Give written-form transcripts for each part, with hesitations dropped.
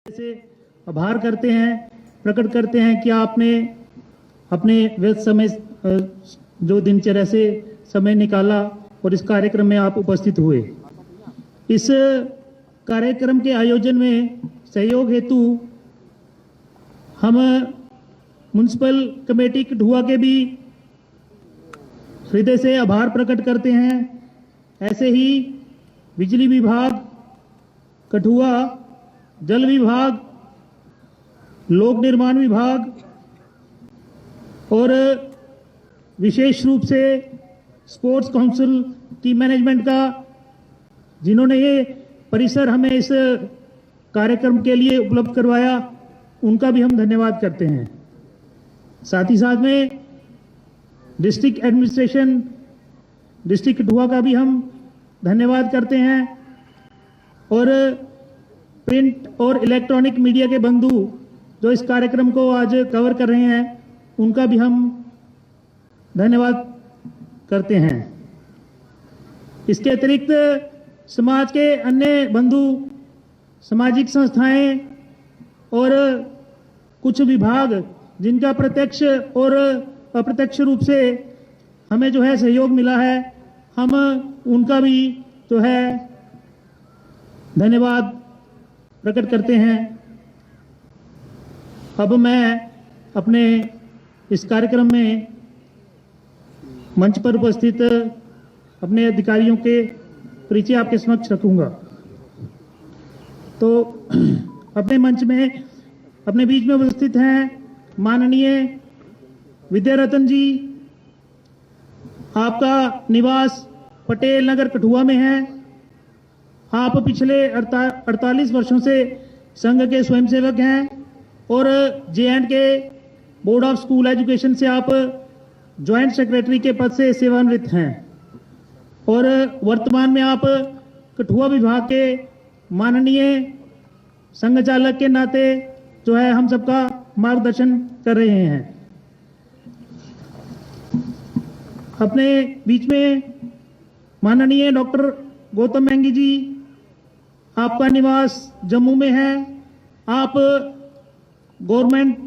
से आभार करते हैं, प्रकट करते हैं कि आपने अपने व्यस्त समय जो दिनचर्या से समय निकाला और इस कार्यक्रम में आप उपस्थित हुए। इस कार्यक्रम के आयोजन में सहयोग हेतु हम म्युनिसिपल कमेटी कठुआ के भी हृदय से आभार प्रकट करते हैं। ऐसे ही बिजली विभाग कठुआ, जल विभाग, लोक निर्माण विभाग और विशेष रूप से स्पोर्ट्स काउंसिल की मैनेजमेंट का, जिन्होंने ये परिसर हमें इस कार्यक्रम के लिए उपलब्ध करवाया, उनका भी हम धन्यवाद करते हैं। साथ ही साथ में डिस्ट्रिक्ट एडमिनिस्ट्रेशन डिस्ट्रिक्ट कठुआ का भी हम धन्यवाद करते हैं और प्रिंट और इलेक्ट्रॉनिक मीडिया के बंधु जो इस कार्यक्रम को आज कवर कर रहे हैं, उनका भी हम धन्यवाद करते हैं। इसके अतिरिक्त समाज के अन्य बंधु, सामाजिक संस्थाएं और कुछ विभाग जिनका प्रत्यक्ष और अप्रत्यक्ष रूप से हमें जो है सहयोग मिला है, हम उनका भी जो है धन्यवाद प्रकट करते हैं। अब मैं अपने इस कार्यक्रम में मंच पर उपस्थित अपने अधिकारियों के परिचय आपके समक्ष रखूंगा। तो अपने मंच में अपने बीच में उपस्थित हैं माननीय विद्यारतन जी। आपका निवास पटेल नगर कठुआ में है। आप पिछले 48 वर्षों से संघ के स्वयंसेवक हैं और J&K board of school education से आप ज्वाइंट सेक्रेटरी के पद से सेवानिवृत्त हैं और वर्तमान में आप कठुआ विभाग के माननीय संघ चालक के नाते जो है हम सबका मार्गदर्शन कर रहे हैं। अपने बीच में माननीय डॉक्टर गौतम मैंगी जी, आपका निवास जम्मू में है। आप गवर्नमेंट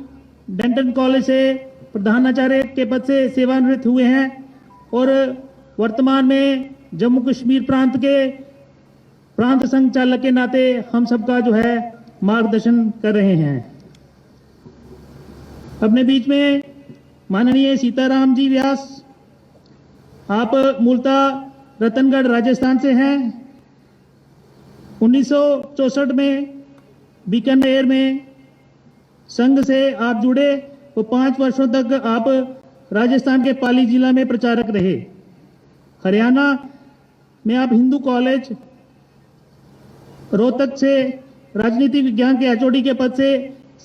डेंटल कॉलेज से प्रधानाचार्य के पद से सेवानिवृत्त हुए हैं और वर्तमान में जम्मू कश्मीर प्रांत के प्रांत संघ चालक के नाते हम सबका जो है मार्गदर्शन कर रहे हैं। अपने बीच में माननीय सीताराम जी व्यास, आप मूलतः रतनगढ़ राजस्थान से हैं। 1964 में बीकानेर में संघ से आप जुड़े तो 5 वर्षों तक आप राजस्थान के पाली जिला में प्रचारक रहे। हरियाणा में आप हिंदू कॉलेज रोहतक से राजनीति विज्ञान के HOD के पद से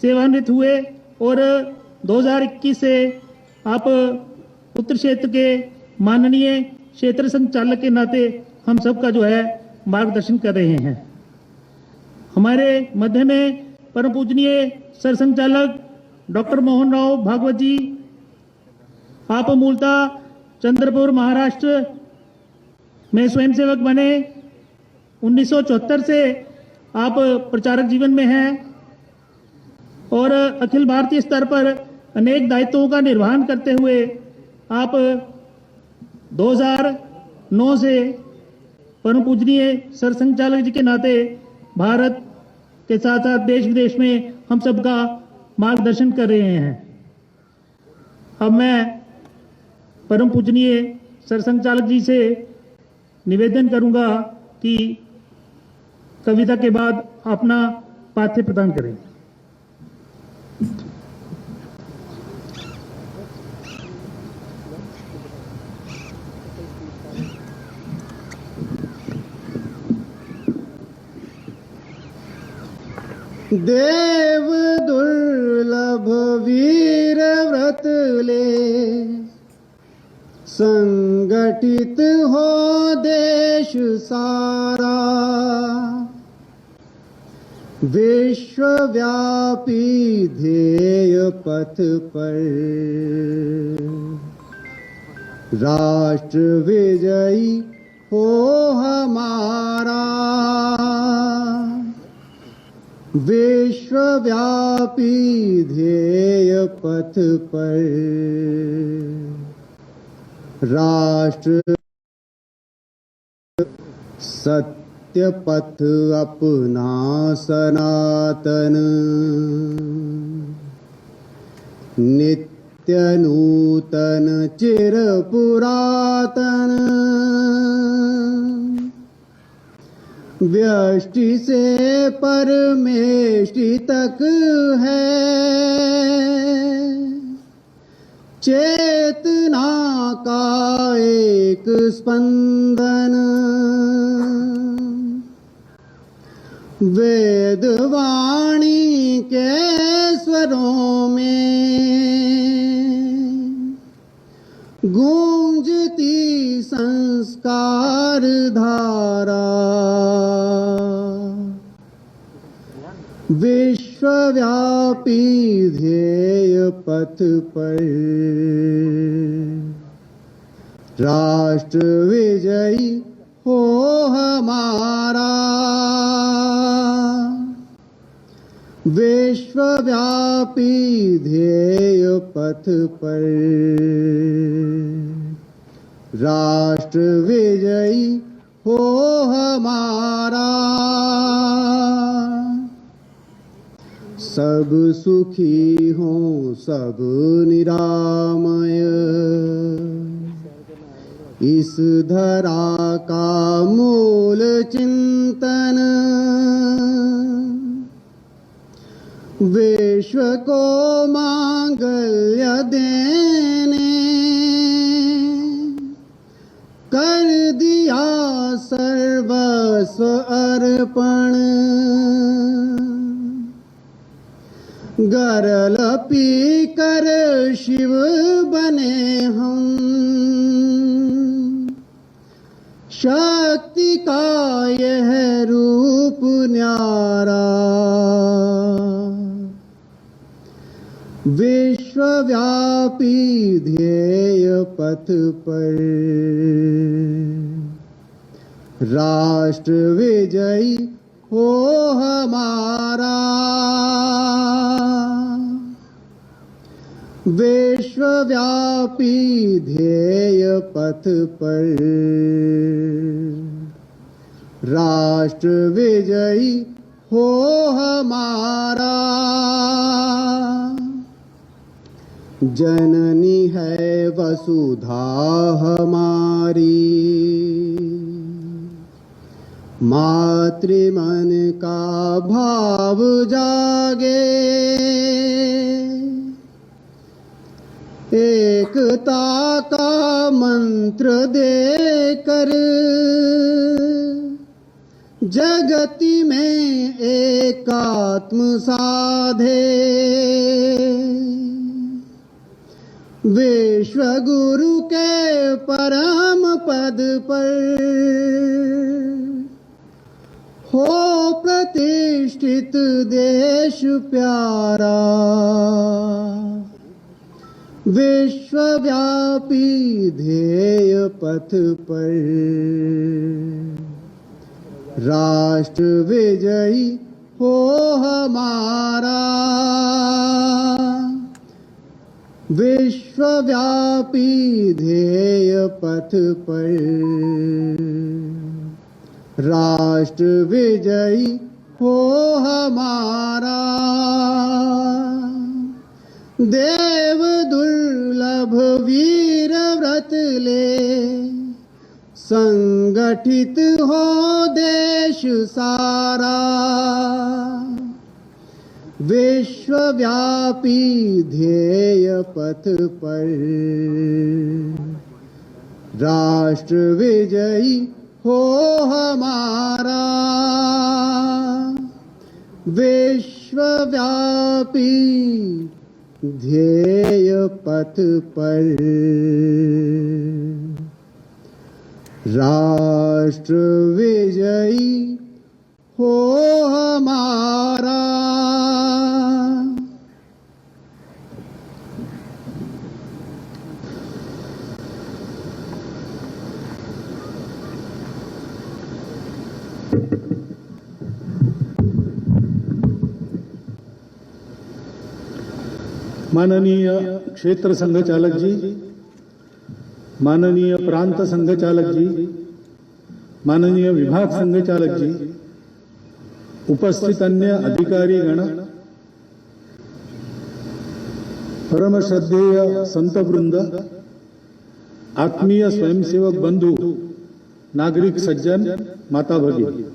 सेवानिवृत्त हुए और 2021 से आप उत्तर क्षेत्र के माननीय क्षेत्र संचालक के नाते हम सबका जो है मार्गदर्शन कर रहे हैं। हमारे मध्य में परम पूजनीय सरसंघचालक डॉक्टर मोहन राव भागवत जी, आप मूलतः चंद्रपुर महाराष्ट्र में स्वयंसेवक बने। 1974 से आप प्रचारक जीवन में हैं और अखिल भारतीय स्तर पर अनेक दायित्वों का निर्वहन करते हुए आप 2009 से परम पूजनीय सरसंघचालक जी के नाते भारत के साथ साथ देश विदेश में हम सबका मार्गदर्शन कर रहे हैं। अब मैं परम पूजनीय सरसंघचालक जी से निवेदन करूंगा कि कविता के बाद अपना पाठ्य प्रदान करें। देव दुर्लभ वीर व्रत ले, संगठित हो देश सारा, विश्वव्यापी ध्येय पथ पर राष्ट्र विजयी हो हमारा। विश्वव्यापी ध्येय पथ पर राष्ट्र सत्य पथ अपना सनातन नित्य नूतन चिर पुरातन व्यष्टि से परमेष्टि तक है चेतना का एक स्पंदन वेदवाणी के स्वरों में गूंजती संस्कार धारा विश्वव्यापी ध्येय पथ पर राष्ट्र विजयी हो हमारा विश्वव्यापी ध्येय पथ पर राष्ट्र विजयी हो हमारा सब सुखी हों सब निरामय इस धरा का मूल चिंतन विश्व को मांगल्य देने कर दिया सर्वस्व अर्पण गरल पी कर शिव बने हम शक्ति का यह रूप न्यारा विश्वव्यापी ध्येय पथ पर राष्ट्र विजयी हो हमारा विश्वव्यापी ध्येय पथ पर राष्ट्र विजयी हो हमारा जननी है वसुधा हमारी मातृमन का भाव जागे एकता का मंत्र देकर जगति में एकात्म साधे विश्व गुरु के परम पद पर हो प्रतिष्ठित देश प्यारा विश्वव्यापी ध्येय पथ पर राष्ट्र विजयी हो हमारा विश्वव्यापी ध्येय पथ पर राष्ट्र विजयी हो हमारा देव दुर्लभ वीर व्रत ले संगठित हो देश सारा विश्वव्यापी ध्येय पथ पर राष्ट्र विजयी हो हमारा विश्वव्यापी ध्येय पथ पर राष्ट्र विजयी हो हमारा माननीय क्षेत्र संघ चालक जी, माननीय प्रांत संघ चालक जी, माननीय विभाग संघ चालक जी, उपस्थित अन्य अधिकारी गण, परम श्रद्धेय संत वृंद, आत्मीय स्वयंसेवक बंधु, नागरिक सज्जन, माता भगिनी,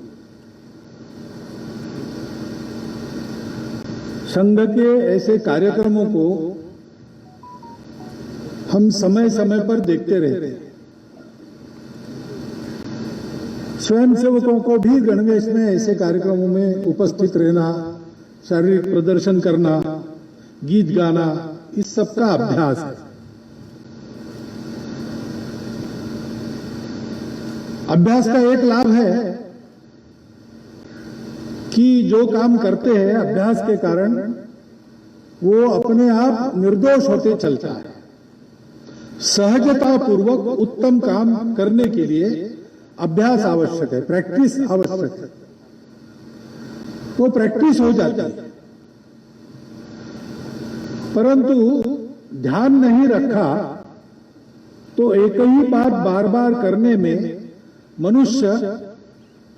संघ के ऐसे कार्यक्रमों को हम समय समय पर देखते रहते हैं। स्वयंसेवकों को भी गणवेश में ऐसे कार्यक्रमों में उपस्थित रहना, शारीरिक प्रदर्शन करना, गीत गाना, इस सब का अभ्यास है। अभ्यास का एक लाभ है कि जो काम करते हैं अभ्यास के कारण वो अपने आप निर्दोष होते चलता है। सहजता पूर्वक उत्तम काम करने के लिए अभ्यास आवश्यक है, प्रैक्टिस आवश्यक है। वो प्रैक्टिस हो जाती है, परंतु ध्यान नहीं रखा तो एक ही बात बार बार करने में मनुष्य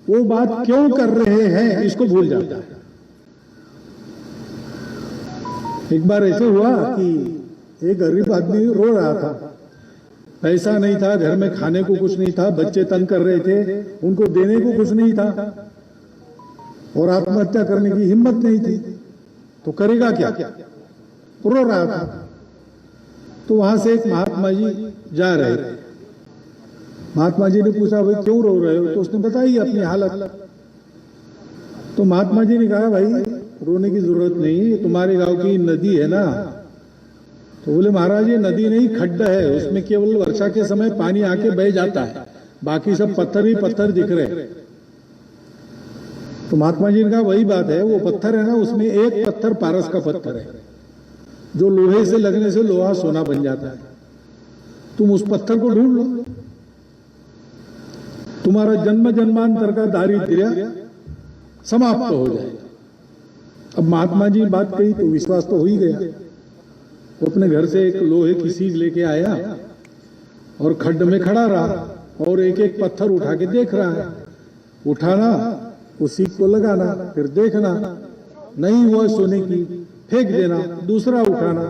वो बात क्यों कर रहे हैं इसको भूल जाता है। एक बार ऐसे हुआ कि एक गरीब आदमी रो रहा था, पैसा नहीं था, घर में खाने को कुछ नहीं था, बच्चे तंग कर रहे थे, उनको देने को कुछ नहीं था और आत्महत्या करने की हिम्मत नहीं थी, तो करेगा क्या? रो रहा था। तो वहां से एक महात्मा जी जा रहे थे। महात्मा जी ने पूछा, भाई क्यों रो रहे हो? तो उसने बताई अपनी हालत। तो महात्मा जी ने कहा, भाई रोने की जरूरत नहीं, तुम्हारे गांव की नदी है ना। तो बोले, महाराज ये नदी नहीं, खड्डा है, उसमें केवल वर्षा के समय पानी आके बह जाता है, बाकी सब पत्थर ही पत्थर दिख रहे। तो महात्मा जी ने कहा, वही बात है, वो पत्थर है ना, उसमें एक पत्थर पारस का पत्थर है, जो लोहे से लगने से लोहा सोना बन जाता है। तुम उस पत्थर को ढूंढ लो, तुम्हारा जन्म जन्मांतर का दारिद्र्य समाप्त हो जाएगा। अब महात्मा जी बात कही तो विश्वास तो हो ही गया। वो अपने घर से एक लोहे की सीख लेके आया और खड्ड में खड़ा रहा और एक एक पत्थर उठा के देख रहा है। उठाना, उस सीख को लगाना, फिर देखना, नहीं हुआ सोने की, फेंक देना, दूसरा उठाना,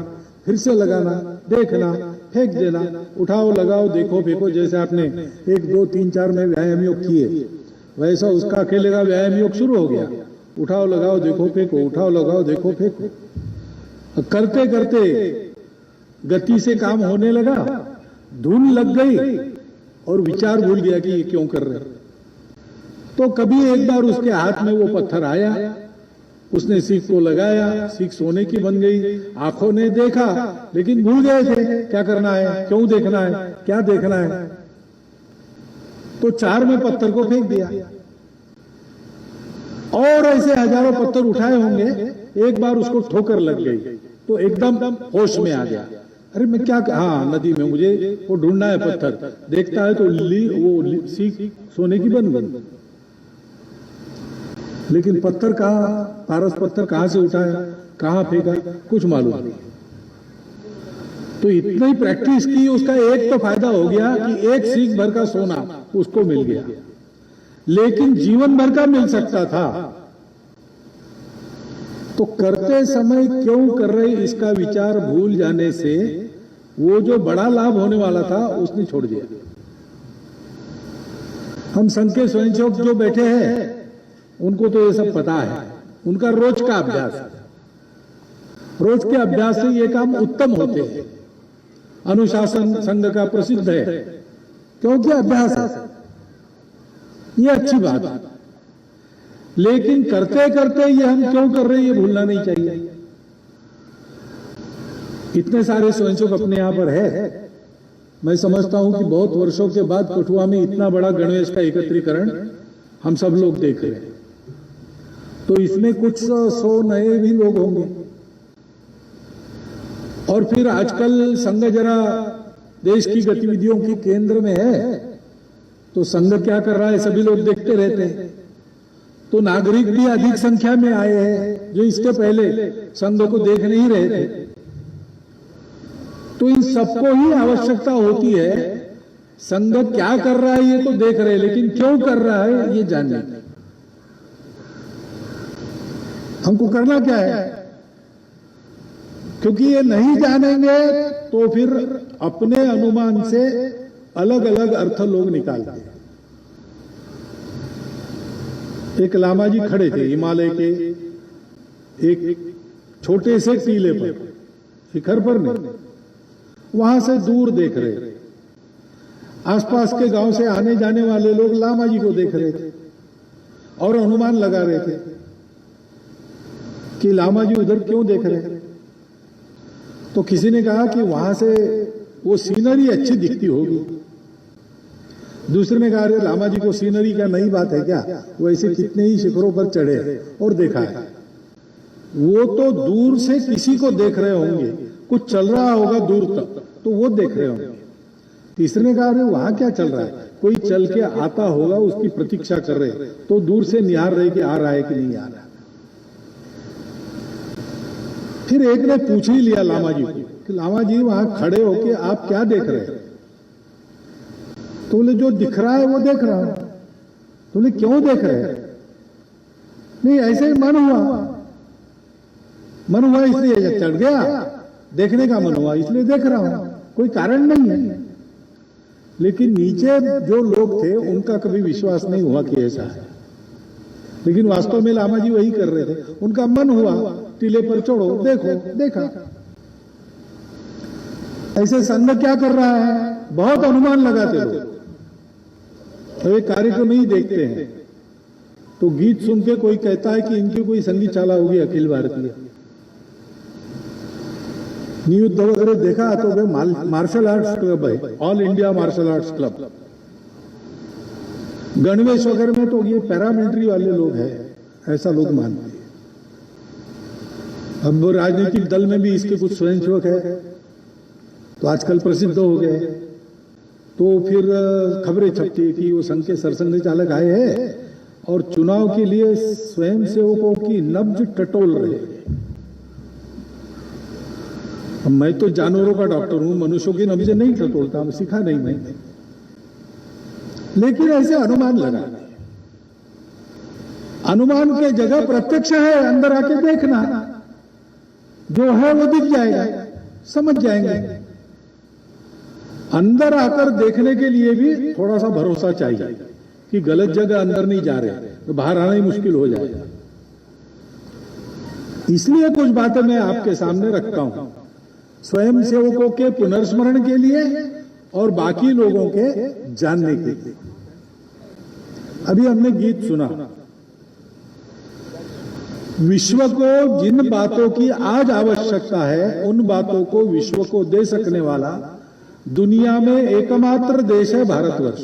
फिर से लगाना, देखना, फेंक देना, उठाओ, लगाओ, देखो, फेंको। जैसे आपने 1, 2, 3, 4 में व्यायाम योग किए, वैसा उसका अकेले का व्यायाम योग शुरू हो गया। उठाओ, लगाओ, देखो, फेंको, उठाओ, लगाओ, देखो, फेंको। करते करते गति से काम होने लगा, धुन लग गई और विचार भूल गया कि ये क्यों कर रहे। तो कभी एक बार उसके हाथ में वो पत्थर आया, उसने सीख को लगाया, सीख सोने की बन गई। आंखों ने देखा लेकिन भूल गए थे क्या करना है, क्यों देखना है, क्या देखना है। तो 4 में पत्थर को फेंक दिया और ऐसे हजारों पत्थर उठाए होंगे, एक बार उसको ठोकर लग गई तो एकदम होश में आ गया। अरे मैं क्या, हाँ नदी में मुझे वो ढूंढना है पत्थर। देखता है तो वो सीख सोने की बन गई, लेकिन पत्थर कहाँ, पारस पत्थर कहां से उठाया, कहां फेंका, कुछ मालूम नहीं। तो इतनी ही प्रैक्टिस की, उसका एक तो फायदा हो गया कि एक सीख भर का सोना उसको मिल गया, लेकिन जीवन भर का मिल सकता था। तो करते समय क्यों कर रहे इसका विचार भूल जाने से वो जो बड़ा लाभ होने वाला था उसने छोड़ दिया। हम संघ के स्वयंसेवक जो बैठे हैं उनको तो ये सब पता है, उनका रोज का अभ्यास है। रोज के अभ्यास से ये काम उत्तम होते हैं। अनुशासन संघ का प्रसिद्ध है क्योंकि अभ्यास है, ये अच्छी बात है। लेकिन करते करते ये हम क्यों कर रहे हैं ये भूलना नहीं चाहिए। इतने सारे स्वयंसेवक अपने यहां पर है, मैं समझता हूं कि बहुत वर्षों के बाद कठुआ में इतना बड़ा गणवेश का एकत्रीकरण हम सब लोग देख रहे हैं। तो इसमें कुछ 100 नए भी लोग होंगे। और फिर आजकल संघ जरा देश की गतिविधियों के केंद्र में है, तो संघ क्या कर रहा है सभी लोग देखते रहते हैं। तो नागरिक भी अधिक संख्या में आए हैं जो इसके पहले संघ को देख नहीं रहे थे। तो इन सबको ही आवश्यकता होती है, संघ क्या कर रहा है ये तो देख रहे हैं, लेकिन क्यों कर रहा है ये जानने की। हमको करना क्या है, क्योंकि ये नहीं जानेंगे तो फिर अपने अनुमान से अलग अलग अर्थ लोग निकालते हैं। एक लामा जी खड़े थे हिमालय के एक छोटे से टीले पर, शिखर पर नहीं, वहां से दूर देख रहे थे। आसपास के गांव से आने जाने वाले लोग लामा जी को देख रहे थे और अनुमान लगा रहे थे कि लामा जी उधर क्यों देख रहे हैं। तो किसी ने कहा कि वहां से वो सीनरी अच्छी दिखती होगी। दूसरे ने कहा अरे लामा जी को सीनरी क्या नई बात है क्या, वो ऐसे कितने ही शिखरों पर चढ़े और देखा है। वो तो दूर से किसी को देख रहे होंगे, कुछ चल रहा होगा दूर तक तो वो देख रहे होंगे। तीसरे ने कहा अरे वहां क्या चल रहा है, कोई चल के आता होगा उसकी प्रतीक्षा कर रहे, तो दूर से निहार रहे कि आ रहा है कि नहीं आ रहा। फिर एक ने पूछ ही लिया लामा जी को कि लामा जी वहां खड़े होके आप क्या देख रहे हैं। तो बोले जो दिख रहा है वो देख रहा हूं। तो बोले क्यों देख रहे हैं। नहीं ऐसे ही मन हुआ इसलिए चढ़ गया, देखने का मन हुआ इसलिए देख रहा हूं, कोई कारण नहीं है। लेकिन नीचे जो लोग थे उनका कभी विश्वास नहीं हुआ कि ऐसा है, लेकिन वास्तव में लामा जी वही कर रहे थे। उनका मन हुआ टीले पर चढ़ो, देखो, देखा। ऐसे संघ क्या कर रहा है, बहुत अनुमान लगाते लोग। तो एक कार्यक्रम ही देखते हैं तो गीत सुन के कोई कहता है कि इनकी कोई संगीत चाला होगी अखिल भारतीय। युद्ध वगैरह देखा तो वे मार्शल आर्ट्स क्लब है, all India martial arts club. गणवेश वगैरह में तो ये पैरामिलिट्री वाले लोग हैं, ऐसा लोग मानते हैं। अब राजनीतिक दल में भी इसके कुछ स्वयंसेवक है तो आजकल प्रसिद्ध हो गए, तो फिर खबरें छपती है कि वो संघ के सरसंघ चालक आए हैं और चुनाव के लिए स्वयंसेवकों की नब्ज टटोल रहे हैं। मैं तो जानवरों का डॉक्टर हूं, मनुष्यों की नब्ज नहीं टटोलता, सीखा नहीं मैंने, लेकिन ऐसे अनुमान लगा। अनुमान के जगह प्रत्यक्ष है, अंदर आके देखना, जो है वो दिख जाएगा, समझ जाएंगे। अंदर आकर देखने के लिए भी थोड़ा सा भरोसा चाहिए कि गलत जगह अंदर नहीं जा रहे, तो बाहर आना ही मुश्किल हो जाएगा। इसलिए कुछ बातें मैं आपके सामने रखता हूं, स्वयं सेवकों के पुनर्स्मरण के लिए और बाकी लोगों के जानने के लिए। अभी हमने गीत सुना, विश्व को जिन बातों की आज आवश्यकता है उन बातों को विश्व को दे सकने वाला दुनिया में एकमात्र देश है भारतवर्ष।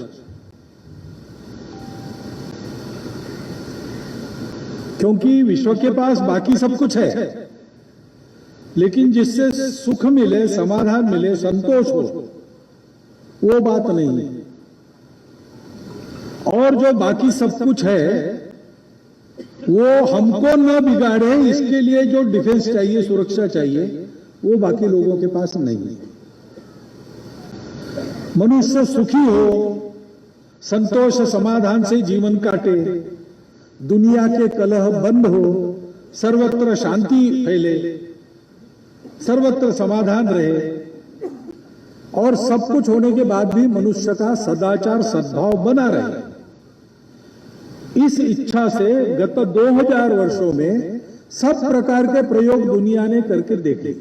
क्योंकि विश्व के पास बाकी सब कुछ है, लेकिन जिससे सुख मिले, समाधान मिले, संतोष हो, वो बात नहीं है। और जो बाकी सब कुछ है वो हमको न बिगाड़े, इसके लिए जो डिफेंस चाहिए, सुरक्षा चाहिए, वो बाकी लोगों के पास नहीं है। मनुष्य सुखी हो, संतोष समाधान से जीवन काटे, दुनिया के कलह बंद हो, सर्वत्र शांति फैले, सर्वत्र समाधान रहे, और सब कुछ होने के बाद भी मनुष्य का सदाचार सद्भाव बना रहे। इस इच्छा से गत 2000 वर्षों में सब प्रकार के प्रयोग दुनिया ने करके देखे।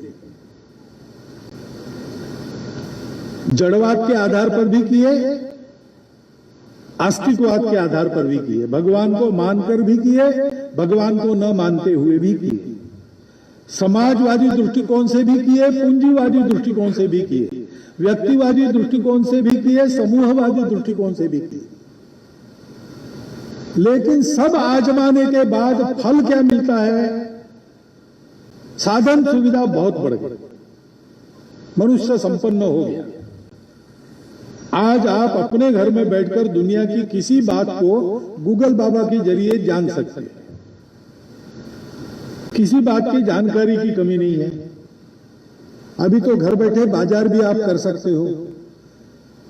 जड़वाद के आधार पर भी किए, आस्तिकवाद के आधार पर भी किए, भगवान को मानकर भी किए, भगवान को न मानते हुए भी किए, समाजवादी दृष्टिकोण से भी किए, पूंजीवादी दृष्टिकोण से भी किए, व्यक्तिवादी दृष्टिकोण से भी किए, समूहवादी दृष्टिकोण से भी किए। लेकिन सब आजमाने के बाद फल क्या मिलता है? साधन सुविधा बहुत बढ़ गई, मनुष्य संपन्न हो गया। आज आप अपने घर में बैठकर दुनिया की किसी बात को गूगल बाबा के जरिए जान सकते हैं। किसी बात की जानकारी की कमी नहीं है। अभी तो घर बैठे बाजार भी आप कर सकते हो।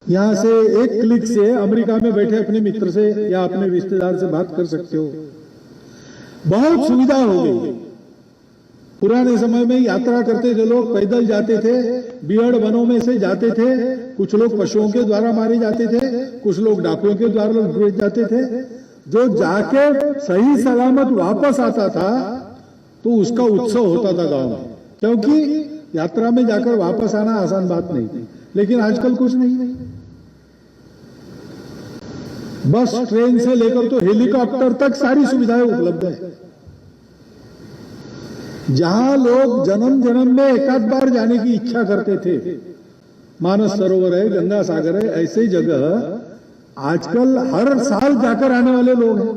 यहां से एक क्लिक से अमेरिका में बैठे अपने मित्र से या अपने रिश्तेदार से बात कर सकते हो। बहुत सुविधा हो गई। पुराने समय में यात्रा करते थे लोग, पैदल जाते थे, बियड़ वनों में से जाते थे। कुछ लोग पशुओं के द्वारा मारे जाते थे, कुछ लोग डाकुओं के द्वारा भेजे जाते थे। जो जाके सही सलामत वापस आता था तो उसका उत्सव होता था गांव में, क्योंकि यात्रा में जाकर वापस आना आसान बात नहीं थी। लेकिन आजकल कुछ नहीं, बस ट्रेन से लेकर तो हेलीकॉप्टर तक सारी सुविधाएं उपलब्ध है। जहां लोग जन्म जन्म में एक आध बार जाने की इच्छा करते थे, मानस सरोवर है, गंगा सागर है, ऐसे जगह आजकल हर साल जाकर आने वाले लोग हैं।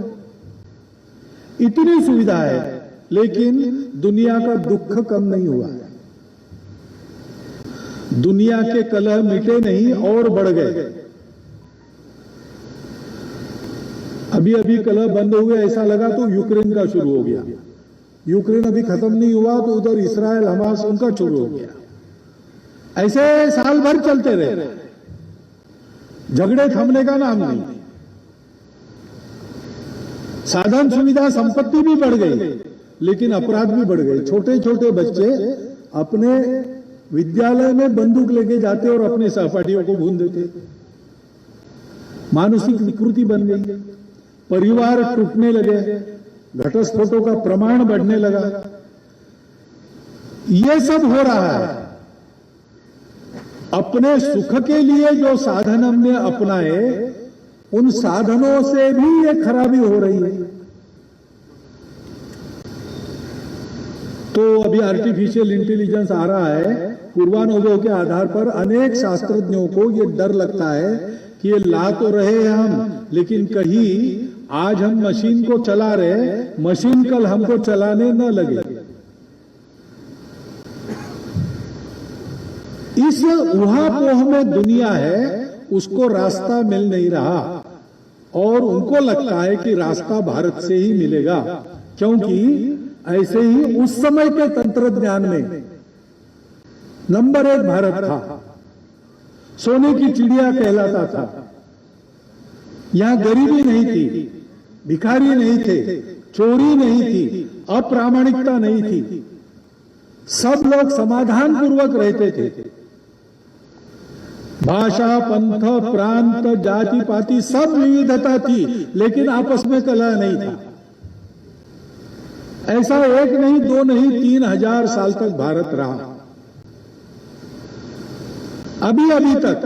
इतनी सुविधा है, लेकिन दुनिया का दुख कम नहीं हुआ। दुनिया के कलह मिटे नहीं और बढ़ गए। अभी अभी कलह बंद हुए ऐसा लगा तो यूक्रेन का शुरू हो गया। यूक्रेन अभी खत्म नहीं हुआ तो उधर इस्राएल हमास उनका शुरू हो गया। ऐसे साल भर चलते रहे, झगड़े थमने का नाम नहीं। साधन सुविधा संपत्ति भी बढ़ गई, लेकिन अपराध भी बढ़ गए। छोटे छोटे बच्चे अपने विद्यालय में बंदूक लेके जाते और अपने सहपाठियों को भून देते। मानसिक विकृति बन गई, परिवार टूटने लगे, घटस्फोटों का प्रमाण बढ़ने लगा। ये सब हो रहा है। अपने सुख के लिए जो साधन हमने अपनाए, उन साधनों से भी ये खराबी हो रही है। तो अभी आर्टिफिशियल इंटेलिजेंस आ रहा है। पूर्वानुभव के आधार पर अनेक शास्त्रज्ञों को ये डर लगता है कि ये ला तो रहे हैं हम, लेकिन कहीं आज हम मशीन को चला रहे, मशीन कल हमको चलाने न लगे। इस उहापोह में दुनिया है, उसको रास्ता मिल नहीं रहा और उनको लगता है कि रास्ता भारत से ही मिलेगा, क्योंकि ऐसे ही उस समय के तंत्रज्ञान में नंबर 1 भारत था। सोने की चिड़िया कहलाता था। यहां गरीबी नहीं थी, भिखारी नहीं थे, चोरी नहीं थी, अप्रामाणिकता नहीं थी। सब लोग समाधान पूर्वक रहते थे। भाषा, पंथ, प्रांत, जाति पाति सब विविधता थी, लेकिन आपस में कलह नहीं था। ऐसा 1 नहीं 2 नहीं 3000 साल तक भारत रहा। अभी अभी तक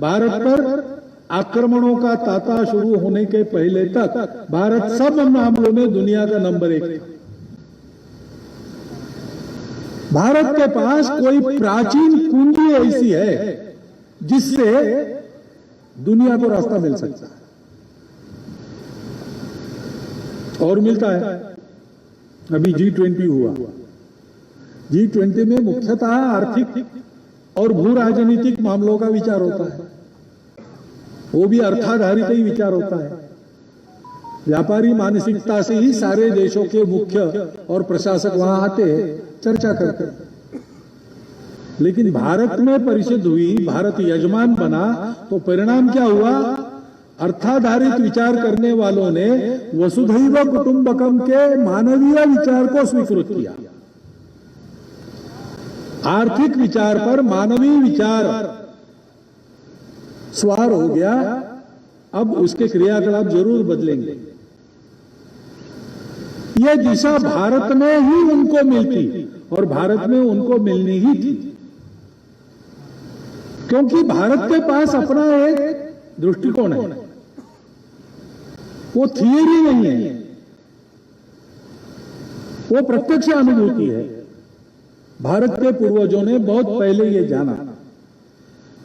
भारत पर आक्रमणों का तांता शुरू होने के पहले तक भारत सब मामलों में दुनिया का नंबर 1 था। भारत के पास कोई प्राचीन कुंजी ऐसी है जिससे दुनिया को रास्ता मिल सकता है, और मिलता है। अभी G20 हुआ। G20 में मुख्यतः आर्थिक और भू राजनीतिक मामलों का विचार होता है। वो भी अर्थाधारित ही विचार होता है। व्यापारी मानसिकता से ही सारे देशों के मुख्य और प्रशासक वहां आते हैं, चर्चा करते हैं। लेकिन भारत में परिषद हुई, भारत यजमान बना, तो परिणाम क्या हुआ? अर्थाधारित विचार करने वालों ने वसुधैव कुटुंबकम के मानवीय विचार को स्वीकृत किया। आर्थिक विचार पर मानवीय विचार सवार हो गया। अब उसके क्रियाकलाप जरूर बदलेंगे। यह दिशा भारत में ही उनको मिलती और भारत में उनको मिलनी ही थी, क्योंकि भारत के पास अपना एक दृष्टिकोण है। वो थियरी नहीं है, वो प्रत्यक्ष अनुभूति है। भारत के पूर्वजों ने बहुत पहले ये जाना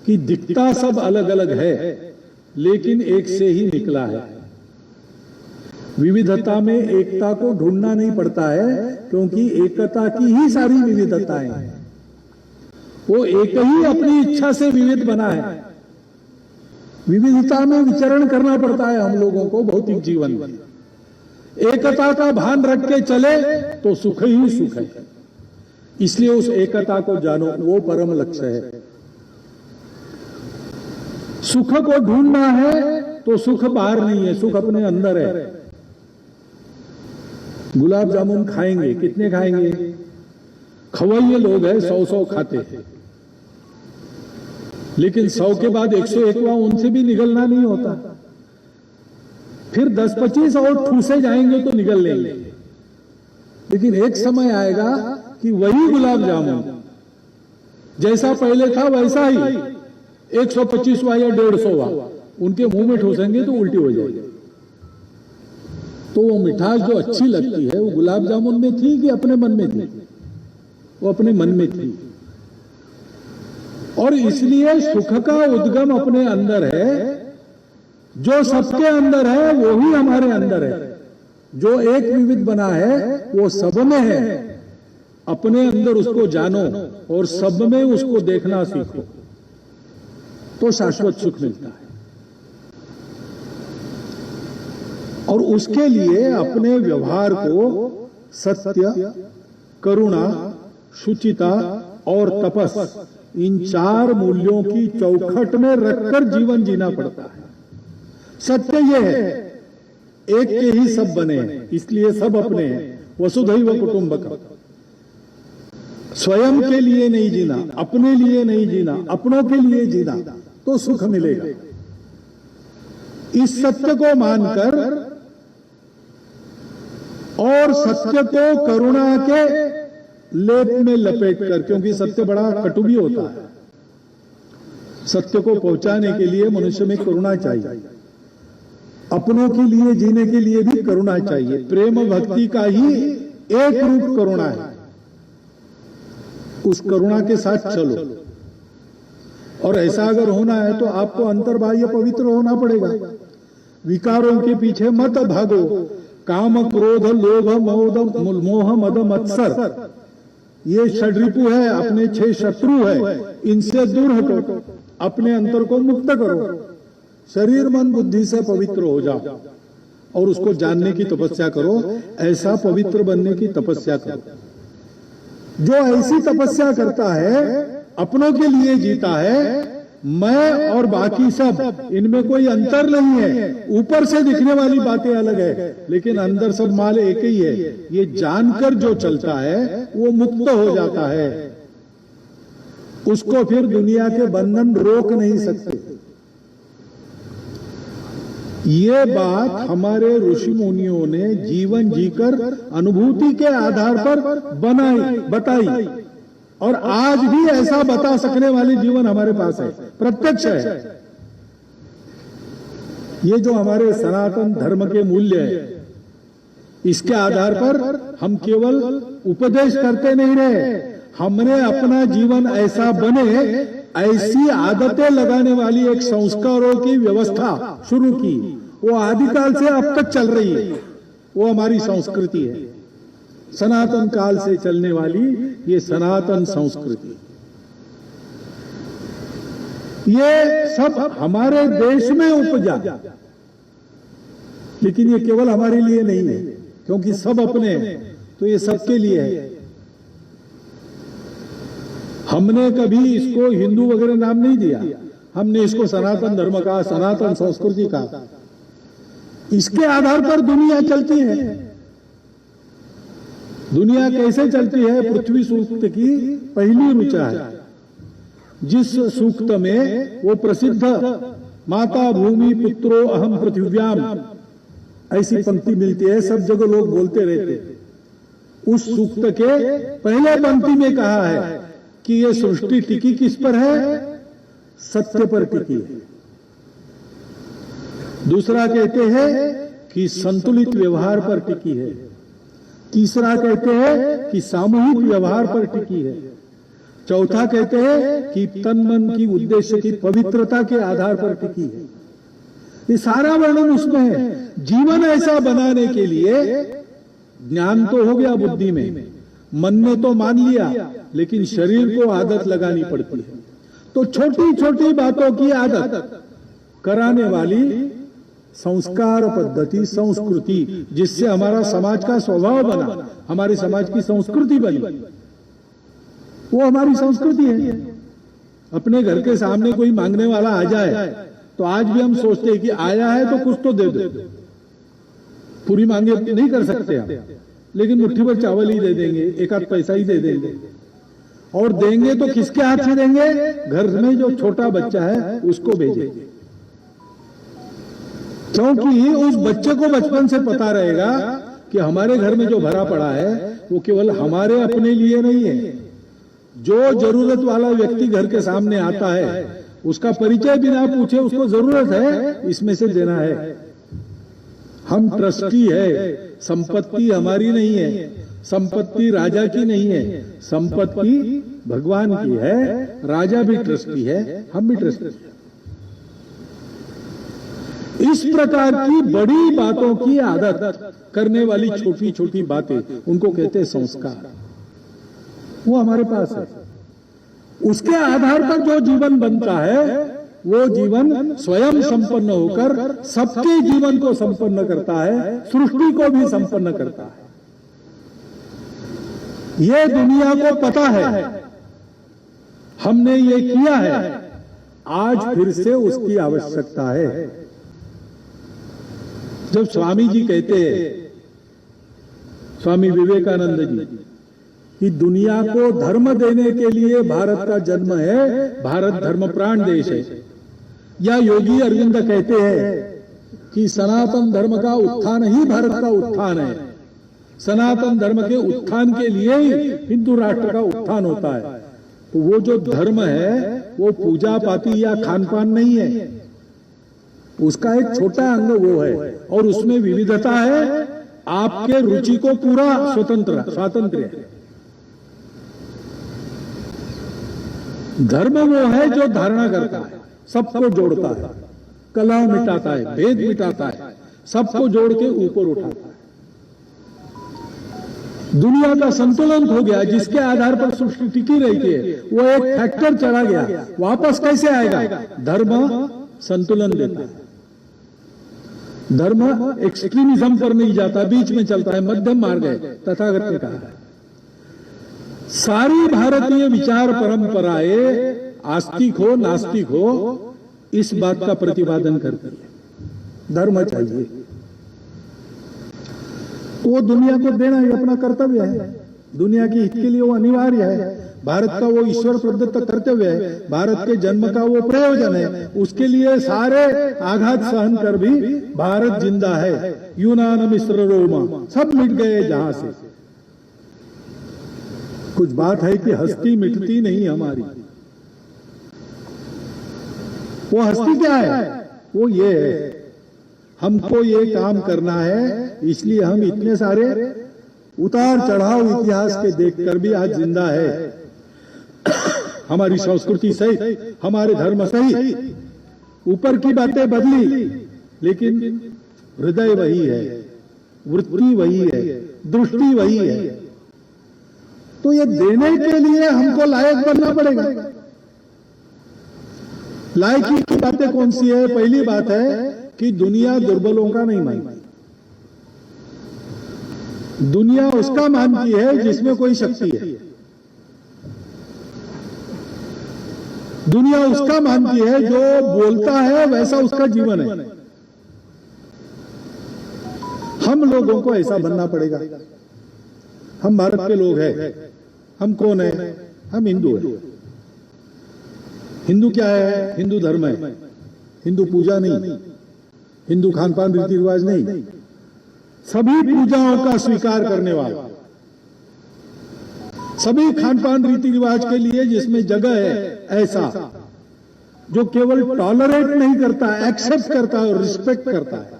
कि दिखता सब अलग अलग है, लेकिन एक से ही निकला है। विविधता में एकता को ढूंढना नहीं पड़ता है, क्योंकि एकता की ही सारी विविधताएं हैं। वो एक ही अपनी इच्छा से विविध बना है। विविधता में विचरण करना पड़ता है हम लोगों को भौतिक जीवन में। एकता का भान रख के चले तो सुख ही सुख है। इसलिए उस एकता को जानो, वो परम लक्ष्य है। सुख को ढूंढना है तो सुख बाहर नहीं है, सुख अपने अंदर है। गुलाब जामुन खाएंगे, कितने खाएंगे? खवैये लोग हैं, 100 खाते हैं, लेकिन 100 के बाद 101वां उनसे भी निगलना नहीं होता। फिर 10-25 और ठूसे जाएंगे तो निगल लेंगे, लेकिन एक समय आएगा कि वही गुलाब जामुन जैसा पहले था वैसा ही 125वां या 150वां उनके मुंह में ठूसेंगे तो उल्टी हो जाएगी। तो वो मिठास जो अच्छी लगती है वो गुलाब जामुन में थी कि अपने मन में थी? वो अपने मन में थी। और इसलिए सुख का उद्गम अपने अंदर है। जो सबके अंदर है वो ही हमारे अंदर है। जो एक विविध बना है वो सब में है। अपने अंदर उसको जानो और सब में उसको देखना सीखो, तो शाश्वत सुख मिलता है। और उसके लिए अपने व्यवहार को सत्य, करुणा, शुचिता और तपस, इन 4 मूल्यों की चौखट में रखकर जीवन जीना पड़ता है। सत्य यह है, एक के ही सब बने हैं, इसलिए सब अपने हैं। वसुधैव कुटुंबकम। स्वयं के लिए नहीं जीना, अपने लिए नहीं जीना, अपनों के लिए जीना, तो सुख मिलेगा। इस सत्य को मानकर और सत्य को करुणा के लेप में लपेटकर, क्योंकि सत्य बड़ा कटु भी होता है, सत्य को पहुंचाने के लिए मनुष्य में करुणा चाहिए। अपनों के लिए जीने के लिए भी करुणा चाहिए। प्रेम भक्ति का ही एक रूप करुणा है। उस करुणा के साथ चलो। और ऐसा अगर होना है तो आपको अंतर्बाह्य पवित्र होना पड़ेगा। विकारों के पीछे मत भागो। काम, क्रोध, लोभ, मोह, मद, मत्सर, ये षड्रिपु है, अपने 6 शत्रु है। इनसे दूर हटो, अपने अंतर को मुक्त करो। शरीर, मन, बुद्धि से पवित्र हो जाओ और उसको जानने की तपस्या करो। ऐसा पवित्र बनने की तपस्या करो। जो ऐसी तपस्या करता है, अपनों के लिए जीता है, मैं और बाकी सब, इनमें कोई अंतर नहीं है। ऊपर से दिखने वाली बातें अलग है, लेकिन अंदर सब माल एक ही है। ये जानकर जो चलता है वो मुक्त हो जाता है। उसको फिर दुनिया के बंधन रोक नहीं सकते। ये बात हमारे ऋषि मुनियों ने जीवन जीकर अनुभूति के आधार पर बताई, और आज भी ऐसा बता सकने वाले जीवन हमारे पास है, प्रत्यक्ष है। ये जो हमारे सनातन धर्म के मूल्य है, इसके आधार पर हम केवल उपदेश करते नहीं रहे, हमने अपना जीवन ऐसा बने, ऐसी आदतें लगाने वाली एक संस्कारों की व्यवस्था शुरू की। वो आदिकाल से अब तक चल रही है। वो हमारी संस्कृति है, सनातन काल से चलने वाली ये सनातन संस्कृति। ये सब हमारे देश में उपजा, लेकिन ये केवल हमारे लिए नहीं है, क्योंकि सब अपने हैं, तो ये सबके लिए है। हमने कभी इसको हिंदू वगैरह नाम नहीं दिया, हमने इसको सनातन धर्म का, सनातन संस्कृति का। इसके आधार पर दुनिया चलती है। दुनिया कैसे चलती है? पृथ्वी सूक्त की पहली ऋचा है, जिस सूक्त में वो प्रसिद्ध माता भूमि पुत्रो अहम पृथिव्याम ऐसी पंक्ति मिलती है, सब जगह लोग बोलते रहते। उस सूक्त के पहले पंक्ति में कहा है कि ये सृष्टि टिकी किस पर है? सत्य पर टिकी है। दूसरा कहते हैं कि संतुलित व्यवहार पर टिकी है। तीसरा कहते हैं कि सामूहिक व्यवहार पर टिकी है। चौथा कहते हैं कि तन मन की उद्देश्य की पवित्रता के आधार पर टिकी है। ये सारा वर्णन उसमें है। जीवन ऐसा बनाने के लिए ज्ञान तो हो गया बुद्धि में, मन ने तो मान लिया, लेकिन शरीर को आदत लगानी पड़ती है। तो छोटी छोटी बातों की आदत कराने वाली संस्कार पद्धति, संस्कृति, जिससे हमारा समाज का स्वभाव बना, हमारे समाज की संस्कृति बनी। वो हमारी संस्कृति है। अपने घर के सामने कोई मांगने वाला आ जाए तो आज भी हम सोचते हैं कि आया है तो कुछ तो दे दो। पूरी मांगे नहीं कर सकते आप, लेकिन मुट्ठी भर चावल ही दे देंगे, एक आध पैसा ही दे देंगे। और देंगे तो किसके हाथ से देंगे? घर में जो छोटा बच्चा है उसको भेजेंगे, क्योंकि उस बच्चे को बचपन से पता रहेगा कि हमारे घर में जो भरा पड़ा है वो केवल हमारे अपने लिए नहीं है। जो जरूरत वाला व्यक्ति घर के सामने आता है उसका परिचय बिना पूछे उसको जरूरत है, इसमें से देना है। हम ट्रस्टी है, संपत्ति हमारी नहीं है, संपत्ति राजा की नहीं है, संपत्ति भगवान की है। राजा भी ट्रस्टी है, हम भी ट्रस्टी हैं। इस प्रकार की बड़ी बातों की आदत करने वाली छोटी छोटी बातें, उनको कहते हैं संस्कार। वो हमारे पास है। उसके आधार पर जो जीवन बनता है वो जीवन स्वयं संपन्न होकर सबके जीवन को संपन्न करता है, सृष्टि को भी संपन्न करता है। ये दुनिया को पता है, हमने ये किया है, आज फिर से उसकी आवश्यकता है। जब स्वामी जी कहते हैं, स्वामी विवेकानंद जी, कि दुनिया को धर्म देने के लिए भारत का जन्म है, भारत धर्म प्राण देश है, या योगी अरविंद कहते हैं कि सनातन धर्म का उत्थान ही भारत का उत्थान है, सनातन धर्म के उत्थान के लिए ही हिंदू राष्ट्र का उत्थान होता है। तो वो जो धर्म है वो पूजा पाती या खान पान नहीं है, उसका एक छोटा अंग वो है, और उसमें विविधता है। आपके रुचि को पूरा स्वातंत्र है। धर्म वो है जो धारणा करता है, सबको जोड़ता है, कलह मिटाता है, भेद मिटाता है, सबको जोड़ के ऊपर उठाता है। दुनिया का संतुलन हो गया, जिसके आधार पर सृष्टि टिकी रही थी, वो एक फैक्टर चला गया, वापस कैसे आएगा? धर्म संतुलन देता है। धर्म एक्सट्रीमिज्म पर नहीं जाता, बीच में चलता है, मध्यम मार्ग है, तथागत ने कहा है। सारी भारतीय विचार परंपराएं, आस्तिक हो नास्तिक हो, इस बात का प्रतिपादन करती है, धर्म चाहिए। वो दुनिया को देना ही अपना कर्तव्य है, दुनिया के हित के लिए वो अनिवार्य है। भारत का वो ईश्वर प्रदत्त कर्तव्य है, भारत के जन्म का वो प्रयोजन है। उसके लिए सारे आघात सहन कर भी भारत जिंदा है। यूनान मिस्र रोमा सब मिट गए जहां से। कुछ बात है कि हस्ती मिटती नहीं हमारी। वो हस्ती क्या है? वो ये है, हमको ये काम करना है, इसलिए हम इतने सारे उतार चढ़ाव इतिहास के देखकर भी आज जिंदा है। हमारी संस्कृति सही, हमारे धर्म सही, ऊपर की बातें बदली, लेकिन हृदय वही है, वृत्ति वही है, दृष्टि वही है। तो ये देने के लिए हमको लायक बनना पड़ेगा। लायकी की बातें कौन सी है? पहली बात है कि दुनिया दुर्बलों का नहीं मानती। दुनिया उसका मानती है जिसमें कोई शक्ति है। दुनिया उसका मानती है जो बोलता है वैसा उसका जीवन है। हम लोगों को ऐसा बनना पड़ेगा। हम भारत के लोग हैं। हम कौन है? हम हिंदू हैं। हिंदू क्या है? हिंदू धर्म है। हिंदू पूजा नहीं, हिंदू खान पान रीति रिवाज नहीं, सभी पूजाओं का स्वीकार करने वाला, सभी खान पान रीति रिवाज के लिए जिसमें जगह है, ऐसा जो केवल टॉलरेट नहीं करता, एक्सेप्ट करता है और रिस्पेक्ट करता है,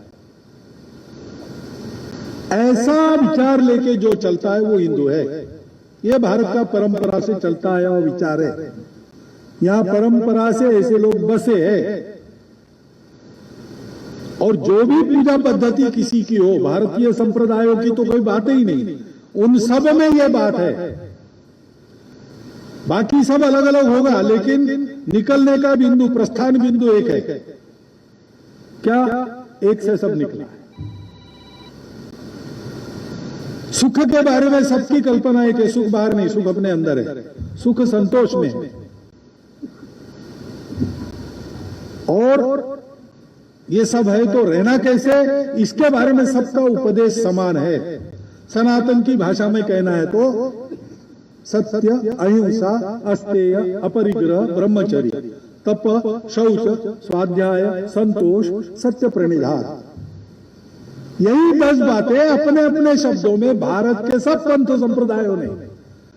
ऐसा विचार लेके जो चलता है वो हिंदू है। यह भारत का परंपरा से चलता है और विचार है। यहां परंपरा से ऐसे लोग बसे हैं। और जो भी पूजा पद्धति किसी की हो, भारतीय संप्रदायों की तो कोई बात ही नहीं, उन सब में यह बात है। बाकी सब अलग अलग होगा, लेकिन निकलने का बिंदु, प्रस्थान बिंदु एक है। क्या? एक से सब निकला है। सुख के बारे में सबकी कल्पना है कि सुख बाहर नहीं, सुख अपने अंदर है। सुख संतोष में। और ये सब है तो रहना कैसे, इसके बारे में सबका उपदेश समान है। सनातन की भाषा में कहना है तो सत्य, अहिंसा, अस्तेय, अपरिग्रह, ब्रह्मचर्य, तप, शौच, स्वाध्याय, संतोष, सत्य प्रणिधान, यही 10 बातें अपने अपने शब्दों में भारत के सब पंथ संप्रदायों ने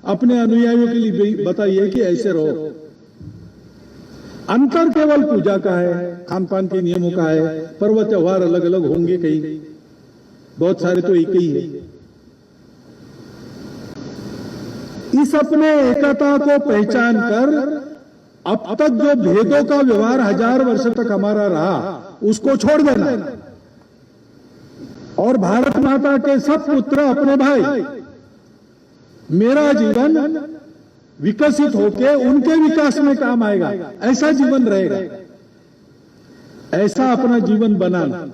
अपने अनुयायियों के लिए बताई है कि ऐसे रहो। अंतर केवल पूजा का है, खान पान के नियमों का है, पर्व त्योहार अलग अलग होंगे, कई बहुत सारे तो एक ही है। इस अपने एकता को पहचान कर अब तक जो भेदों का व्यवहार 1000 वर्ष तक हमारा रहा उसको छोड़ देना और भारत माता के सब पुत्र अपने भाई, मेरा जीवन विकसित होके उनके विकास में काम आएगा, ऐसा जीवन रहेगा, ऐसा अपना जीवन बनाना।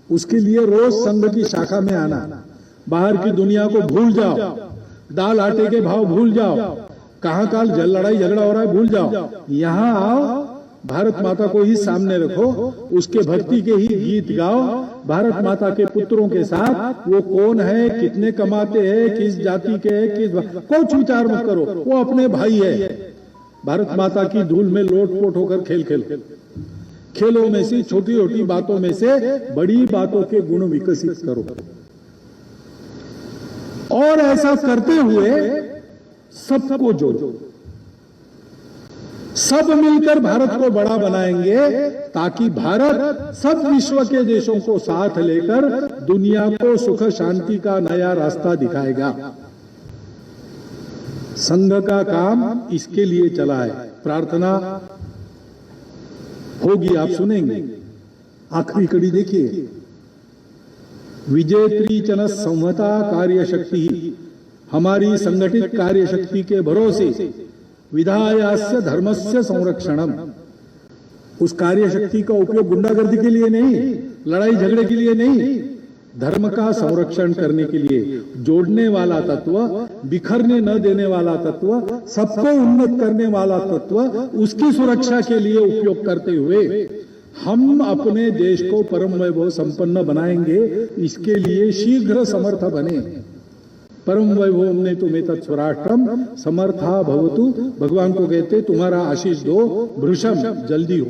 उसके लिए रोज संघ की शाखा में आना, बाहर की दुनिया को भूल जाओ, दाल आटे के भाव भूल जाओ, कहां काल लड़ाई झगड़ा हो रहा है भूल जाओ, यहां आओ, भारत माता को ही सामने रखो, उसके भक्ति के ही गीत गाओ, भारत माता के पुत्रों के साथ वो कौन है, कितने कमाते हैं, किस जाति के है, कुछ विचार मत करो, वो अपने भाई है। भारत माता की धूल में लोटपोट होकर खेल खेलो, खेलों में से छोटी छोटी बातों में से बड़ी बातों के गुण विकसित करो। और ऐसा करते हुए सबको जोड़ो, सब मिलकर भारत को बड़ा बनाएंगे ताकि भारत सब विश्व के देशों को साथ लेकर दुनिया को सुख शांति का नया रास्ता दिखाएगा। संघ का काम इसके लिए चला है। प्रार्थना होगी, आप सुनेंगे। आखिरी कड़ी देखिए, विजेत्री चन संहता कार्य शक्ति, हमारी संगठित कार्य शक्ति के भरोसे विधायास्य धर्मस्य संरक्षणम, उस कार्य शक्ति का उपयोग गुंडागर्दी के लिए नहीं, लड़ाई झगड़े के लिए नहीं, धर्म का संरक्षण करने के लिए। जोड़ने वाला तत्व, बिखरने न देने वाला तत्व, सबको उन्नत करने वाला तत्व, उसकी सुरक्षा के लिए उपयोग करते हुए हम अपने देश को परम वैभव संपन्न बनाएंगे। इसके लिए शीघ्र समर्थ बने। परम वैभव ने तुम्हें तत्स्वराष्ट्रम समर्था भवतु, भगवान को कहते तुम्हारा आशीष दो, भृशम जल्दी हो।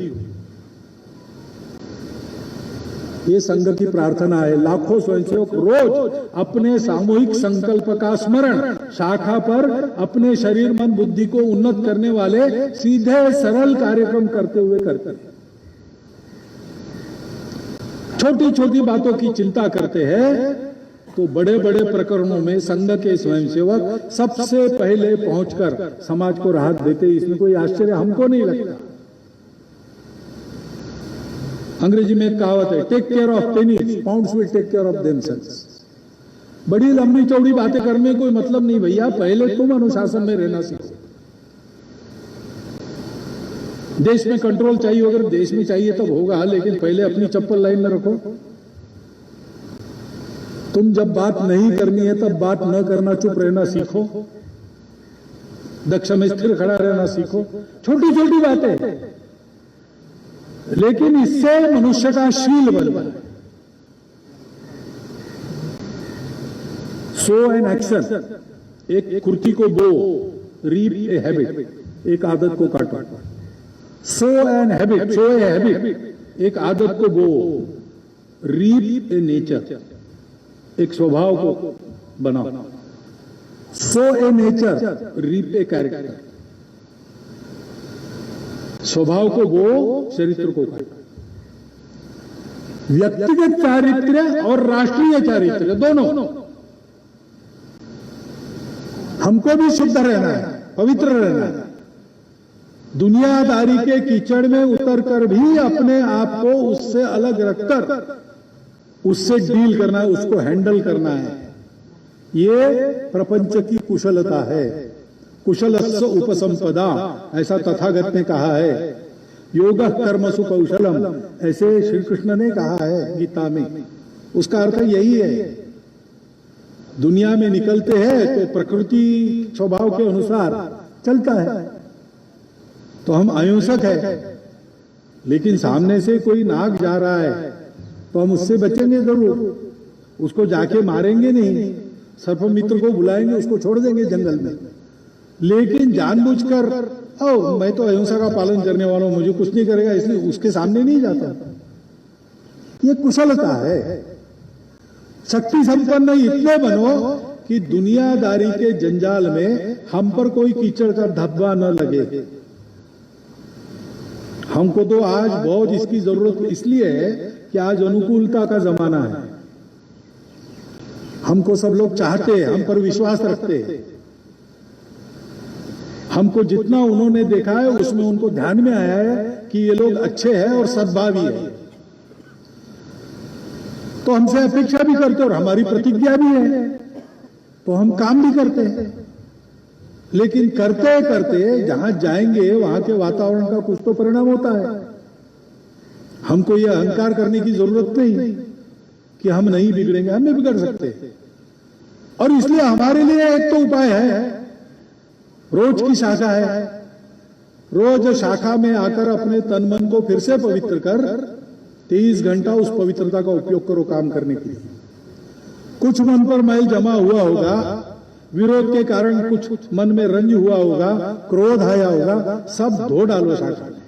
ये संघ की प्रार्थना है। लाखों स्वयंसेवक रोज अपने सामूहिक संकल्प का स्मरण शाखा पर अपने शरीर मन बुद्धि को उन्नत करने वाले सीधे सरल कार्यक्रम करते हुए करते हैं। छोटी छोटी बातों की चिंता करते हैं तो बड़े बड़े प्रकरणों में संघ के स्वयंसेवक सबसे पहले पहुंचकर समाज को राहत देते। इसमें कोई आश्चर्य हमको नहीं लगता। अंग्रेजी में एक कहावत है, take care of pennies, pounds will take care of themselves. बड़ी लंबी चौड़ी बातें करने कोई मतलब नहीं भैया, पहले तुम अनुशासन में रहना सीखो। देश में कंट्रोल चाहिए, अगर देश में चाहिए तब होगा, लेकिन पहले अपनी चप्पल लाइन में रखो। तुम जब बात नहीं करनी है तब बात न करना, चुप रहना सीखो, दक्ष में स्थिर खड़ा रहना सीखो। छोटी छोटी बातें, लेकिन इससे मनुष्य का शील बनता है। सो एन एक्शन, एक कुर्ती को बो, रीप ए हैबिट, एक आदत को काटो। Sow an habit, sow a habit, एक आदत को बो, रीप ए नेचर, एक स्वभाव को बनाओ। Sow a nature, reap a character, स्वभाव को बो, चरित्र को काटो। व्यक्तिगत चारित्र्य और राष्ट्रीय चारित्र्य दोनों, हमको भी शुद्ध रहना है, पवित्र रहना है। दुनियादारी के कीचड़ में उतरकर भी अपने आप को उससे अलग रखकर उससे डील करना है, उसको हैंडल करना है। ये प्रपंच की कुशलता है। कुशलस्य उपसंपदा, ऐसा तथागत ने कहा है। योगः कर्मसु कौशलम, ऐसे श्री कृष्ण ने कहा है गीता में। उसका अर्थ यही है। दुनिया में निकलते हैं तो प्रकृति स्वभाव के अनुसार चलता है। तो हम अहिंसक है, लेकिन सामने से कोई नाग जा रहा है तो हम उससे बचेंगे जरूर, उसको जाके मारेंगे नहीं, सर्पमित्र को बुलाएंगे, उसको छोड़ देंगे जंगल में। लेकिन जानबूझकर मैं तो अहिंसा का पालन करने वाला हूं, मुझे कुछ नहीं करेगा, इसलिए उसके सामने नहीं जाता। ये कुशलता है। शक्ति संपन्न इतने बनो कि दुनियादारी के जंजाल में हम पर कोई कीचड़ का धब्बा न लगे। हमको तो आज बहुत इसकी जरूरत इसलिए है कि आज अनुकूलता का जमाना है। हमको सब लोग चाहते हैं, हम पर विश्वास रखते हैं। हमको जितना उन्होंने देखा है उसमें उनको ध्यान में आया है कि ये लोग अच्छे हैं और सद्भावी है, तो हमसे अपेक्षा भी करते और हमारी प्रतिज्ञा भी है, तो हम काम भी करते हैं। लेकिन करते करते जहां जाएंगे वहां के वातावरण का कुछ तो परिणाम होता है। हमको यह अहंकार करने की जरूरत नहीं कि हम नहीं बिगड़ेंगे, हम नहीं बिगड़ सकते। और इसलिए हमारे लिए एक तो उपाय है, रोज की शाखा है। रोज शाखा में आकर अपने तन मन को फिर से पवित्र कर 30 घंटा उस पवित्रता का उपयोग करो काम करने के लिए। कुछ मन पर मैल जमा हुआ होगा, विरोध के कारण कुछ मन में रंज हुआ होगा, क्रोध आया होगा, सब धो डालो शाखा में,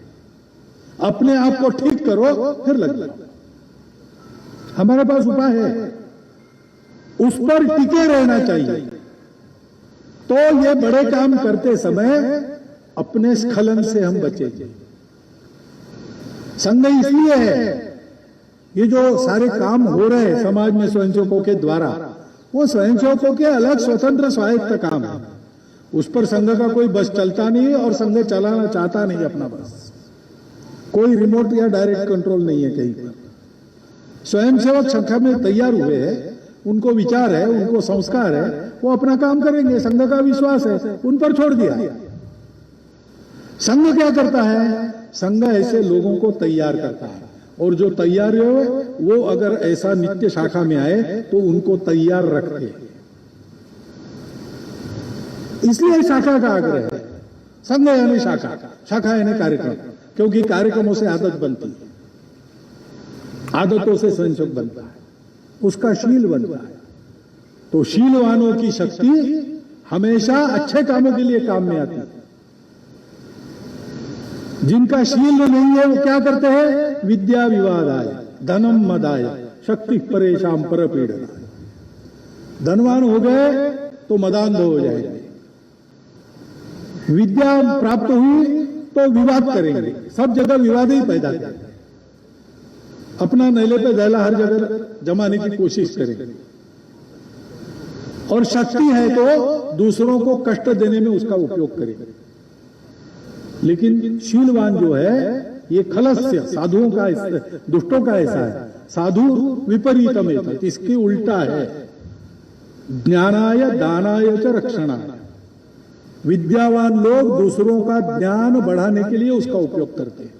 अपने आप को ठीक करो, फिर लग जाओ। हमारे पास उपाय है, उस पर टिके रहना चाहिए। तो ये बड़े काम करते समय अपने स्खलन से हम बचेंगे। संघ इसलिए है, ये जो सारे काम हो रहे हैं समाज में स्वयंसेवकों के द्वारा, वो स्वयंसेवकों के अलग स्वतंत्र स्वायत्त काम है। उस पर संघ का कोई बस चलता नहीं है और संघ चलाना चाहता नहीं अपना बस। कोई रिमोट या डायरेक्ट कंट्रोल नहीं है कहीं पर। स्वयंसेवक संख्या में तैयार हुए हैं, उनको विचार है, उनको संस्कार है, वो अपना काम करेंगे, संघ का विश्वास है, उन पर छोड़ दिया। संघ क्या करता है? संघ ऐसे लोगों को तैयार करता है, और जो तैयार हो वो अगर ऐसा नित्य शाखा में आए तो उनको तैयार रखते हैं। इसलिए शाखा का आग्रह है। संघ यानी शाखा, शाखा यानी कार्यक्रम, क्योंकि कार्यक्रमों से आदत बनती है, आदतों से स्वयंसेवक बनता है, उसका शील बनता है। तो शीलवानों की शक्ति हमेशा अच्छे कामों के लिए काम में आती है। जिनका शील नहीं है वो क्या करते हैं? विद्या विवादाय धनम मदाय शक्ति परेशान पर पीड़नाय। धनवान हो गए तो मदान्ध हो जाएंगे, विद्या प्राप्त हुई तो विवाद करेंगे, सब जगह विवाद ही पैदा करेंगे, अपना नैले पे दैला हर जगह जमाने की कोशिश करेंगे। और शक्ति है तो दूसरों को कष्ट देने में उसका उपयोग करेंगे। लेकिन शीलवान जो है ये खलस्य, साधुओं का, दुष्टों का ऐसा है। साधु विपरीतम है, इसके उल्टा है। ज्ञानाय दानाय च रक्षणाय। विद्यावान लोग दूसरों का ज्ञान बढ़ाने के लिए उसका उपयोग करते हैं,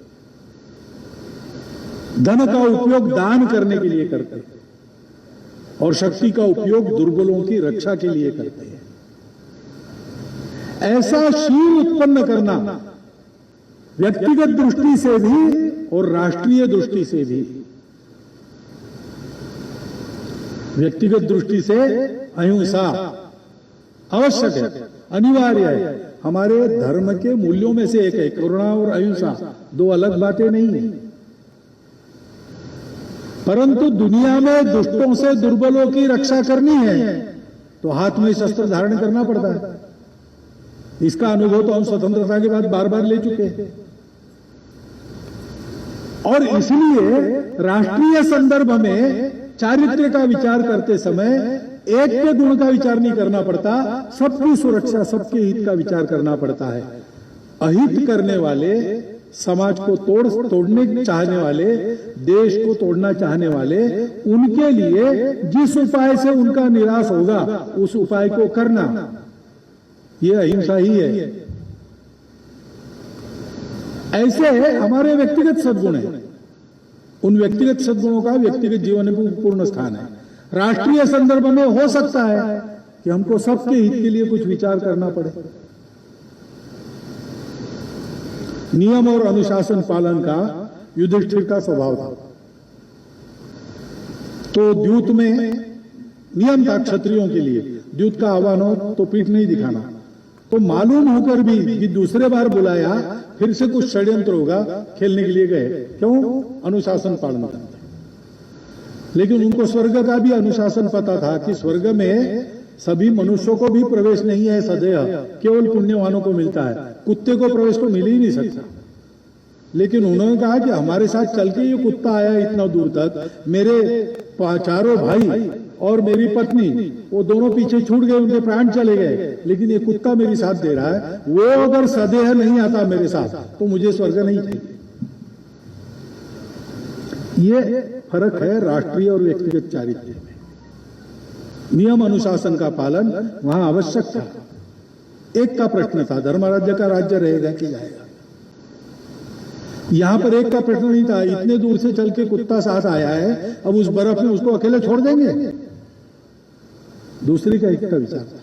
धन का उपयोग दान करने के लिए करते हैं, और शक्ति का उपयोग दुर्बलों की रक्षा के लिए करते हैं। ऐसा शील उत्पन्न करना व्यक्तिगत दृष्टि से भी और राष्ट्रीय दृष्टि से भी। व्यक्तिगत दृष्टि से अहिंसा आवश्यक है, अनिवार्य है, हमारे धर्म के मूल्यों में से एक है। करुणा और अहिंसा दो अलग बातें नहीं है। परंतु दुनिया में दुष्टों से दुर्बलों की रक्षा करनी है तो हाथ में शस्त्र धारण करना पड़ता है। इसका अनुभव तो हम स्वतंत्रता के बाद बार बार ले चुके हैं। और इसलिए राष्ट्रीय संदर्भ में चारित्र्य का विचार करते समय एक के गुण का विचार नहीं करना पड़ता, सबकी सुरक्षा, सबके हित का विचार करना पड़ता है। अहित करने वाले, समाज को तोड़ने चाहने वाले, देश को तोड़ना चाहने वाले, उनके लिए जिस उपाय से उनका निराश होगा उस उपाय को करना, यह अहिंसा ही है। ऐसे हमारे व्यक्तिगत सद्गुण हैं। उन व्यक्तिगत सद्गुणों का व्यक्तिगत जीवन में पूर्ण स्थान है। राष्ट्रीय संदर्भ में हो सकता है कि हमको सबके हित के लिए कुछ विचार करना पड़े, नियम और अनुशासन पालन का युधिष्ठिर का स्वभाव था। तो द्यूत में नियम था क्षत्रियों के लिए, द्यूत का आह्वान हो तो पीठ नहीं दिखाना। तो मालूम होकर भी कि दूसरे बार बुलाया, फिर से कुछ षड्यंत्र होगा, खेलने के लिए गए। क्यों? अनुशासन पालन करते। लेकिन उनको स्वर्ग का भी अनुशासन पता था कि स्वर्ग में सभी मनुष्यों को भी प्रवेश नहीं है सदैव, केवल पुण्यवानों को मिलता है। कुत्ते को प्रवेश तो मिल ही नहीं सकता। लेकिन उन्होंने कहा कि हमारे साथ चल के ये कुत्ता आया इतना दूर तक, मेरे चारों भाई और मेरी पत्नी वो दोनों पीछे छूट गए, उनके प्राण चले गए, लेकिन ये कुत्ता मेरी साथ दे रहा है। वो अगर सदैव नहीं आता मेरे साथ तो मुझे स्वर्ग नहीं चाहिए। ये फर्क है राष्ट्रीय और व्यक्तिगत चारित्र्य में। नियम अनुशासन का पालन वहां आवश्यक था। एक का प्रश्न था, धर्मराज्य का राज्य रहेगा कि जाएगा। यहां पर एक का प्रश्न नहीं था, इतने दूर से चल के कुत्ता साथ आया है, अब उस बर्फ में उसको अकेले छोड़ देंगे। दूसरी का एक का विचार था।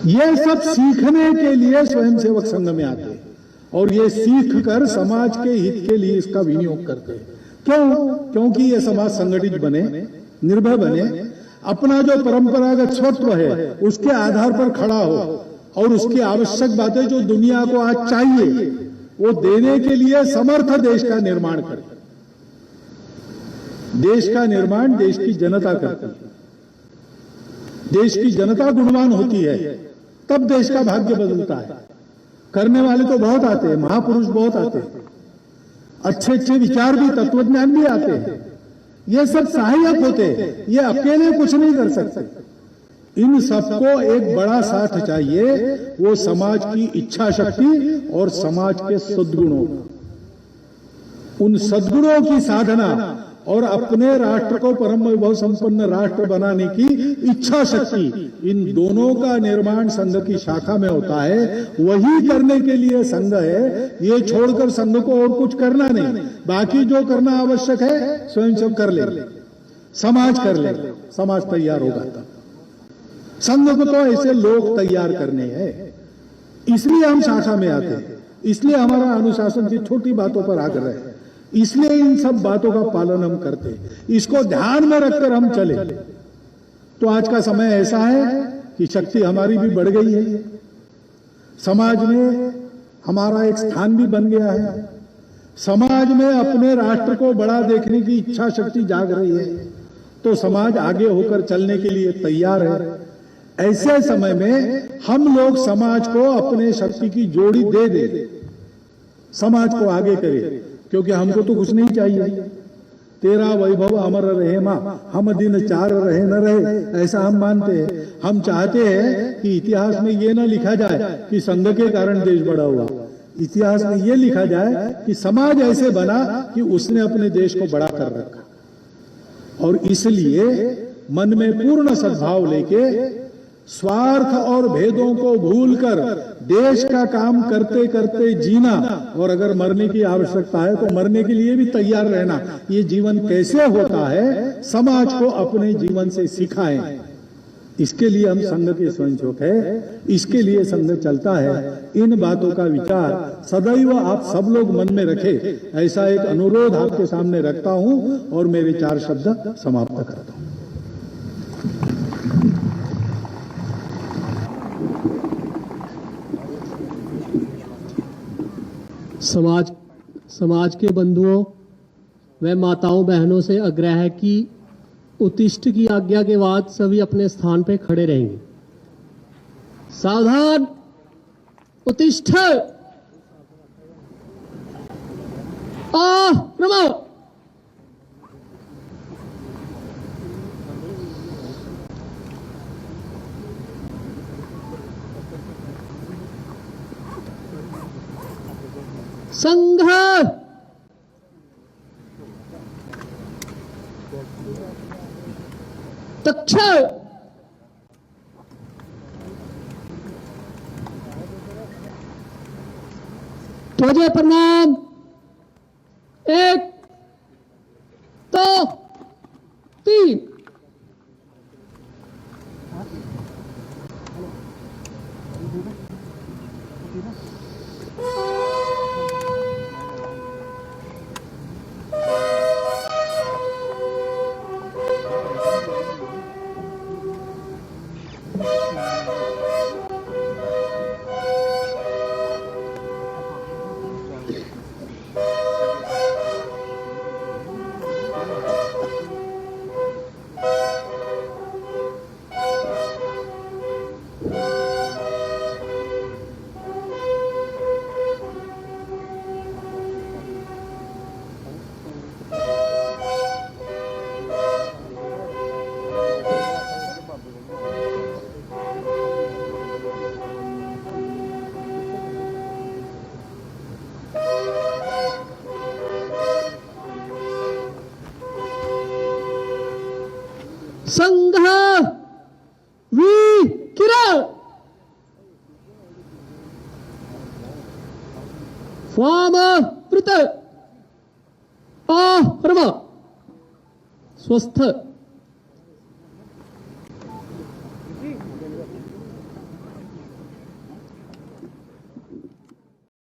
ये सब सीखने के लिए स्वयंसेवक संघ में आते हैं और ये सीख कर समाज के हित के लिए इसका विनियोग करते हैं। क्यों? क्योंकि ये समाज संगठित बने, निर्भय बने, अपना जो परंपरागत स्वत्व है उसके आधार पर खड़ा हो और उसकी आवश्यक बातें जो दुनिया को आज चाहिए वो देने के लिए समर्थ देश का निर्माण करे। देश का निर्माण देश की जनता करती है। देश की जनता गुणवान होती है तब देश का भाग्य बदलता है। करने वाले तो बहुत आते हैं, महापुरुष बहुत आते हैं, अच्छे अच्छे विचार भी, तत्वज्ञान भी आते हैं। ये सब सहायक होते हैं, ये अकेले कुछ नहीं कर सकते। इन सबको एक बड़ा साथ चाहिए, वो समाज की इच्छा शक्ति और समाज के सद्गुणों। उन सद्गुणों की साधना और अपने राष्ट्र को परम वैभव संपन्न राष्ट्र बनाने की इच्छा शक्ति, इन दोनों का निर्माण संघ की शाखा में होता है। वही करने के लिए संघ है। ये छोड़कर संघ को और कुछ करना नहीं। बाकी जो करना आवश्यक है स्वयं सब कर ले, समाज कर ले, समाज तैयार होगा तब। संघ को तो ऐसे लोग तैयार करने हैं, इसलिए हम शाखा में आते हैं, इसलिए हमारा अनुशासन की छोटी बातों पर आग्रह है, इसलिए इन सब बातों का पालन हम करते हैं। इसको ध्यान में रखकर हम चले तो आज का समय ऐसा है कि शक्ति हमारी भी बढ़ गई है, समाज में हमारा एक स्थान भी बन गया है, समाज में अपने राष्ट्र को बड़ा देखने की इच्छा शक्ति जाग रही है, तो समाज आगे होकर चलने के लिए तैयार है। ऐसे समय में हम लोग समाज को अपने शक्ति की जोड़ी दे दे, समाज को आगे करें, क्योंकि हमको तो कुछ नहीं चाहिए। तेरा वैभव अमर रहे मां, हम दिन चार रहे न रहे, ऐसा हम मानते हैं। हम चाहते हैं कि इतिहास में ये न लिखा जाए कि संघ के कारण देश बड़ा हुआ। इतिहास में ये लिखा जाए कि समाज ऐसे बना कि उसने अपने देश को बड़ा कर रखा। और इसलिए मन में पूर्ण सद्भाव लेके स्वार्थ और भेदों को भूलकर देश का काम करते करते जीना, और अगर मरने की आवश्यकता है तो मरने के लिए भी तैयार रहना। ये जीवन कैसे होता है समाज को अपने जीवन से सिखाएं। इसके लिए हम संघ के स्वयंसेवक है, इसके लिए संघ चलता है। इन बातों का विचार सदैव आप सब लोग मन में रखें, ऐसा एक अनुरोध आपके सामने रखता हूं और मेरे 4 शब्द समाप्त करता हूं। समाज के बंधुओं व माताओं बहनों से आग्रह है कि उत्तिष्ठ की आज्ञा के बाद सभी अपने स्थान पर खड़े रहेंगे। सावधान, उत्तिष्ठ, रमा। संघ, तक्ष, ध्वज प्रणाम। 1 2 3। स्वाम वृत आहर्म स्वस्थ